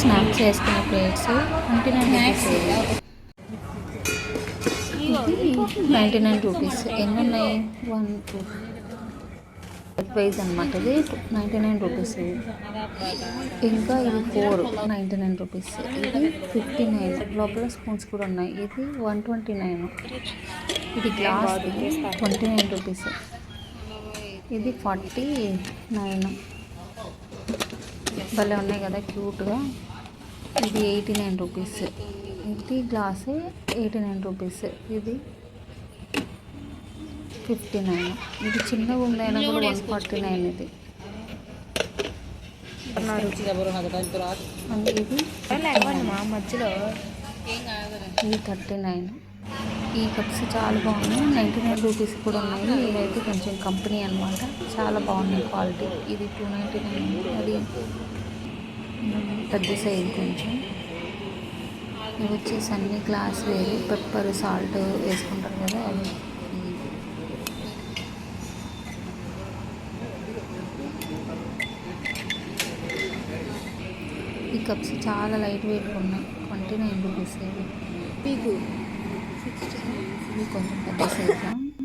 Snacks వేసుకునే plates 99 rupees. ఎన్ని ఉన్నాయి? 1 2 ప్రైస్ అనమాట. ఇది 99 రూపీస్. ఇంకా ఇది 499 రూపీస్. ఇది 59. లోపల స్పూన్స్ కూడా ఉన్నాయి. ఇది 129. ఇది గ్లాస్ 29 రూపీస్. ఇది 49. భలే ఉన్నాయి కదా క్యూట్గా. ఇది 89 రూపీస్. ఇది గ్లాస్ 89 రూపీస్. ఇది 59. ఇది చిన్నగా ఉందైనా కూడా 149. ఇది మధ్యలో ఇది 39. ఈ కప్స్ చాలా బాగున్నాయి. 99 రూపీస్ కూడా ఉన్నాయి. ఇవైతే కొంచెం కంపెనీ అనమాట. చాలా బాగున్నాయి క్వాలిటీ. ఇది 299. అది పెద్ద సైజు కొంచెం. ఇవి వచ్చేసి అన్ని గ్లాస్ వేరు. పెప్పర్ సాల్ట్ వేసుకుంటారు కదా అవి. ఈ కప్స్ చాలా లైట్ వెయిట్గా ఉన్నాయి. 29 రూపీస్. ఇవి కొంచెం పెద్ద సైజు.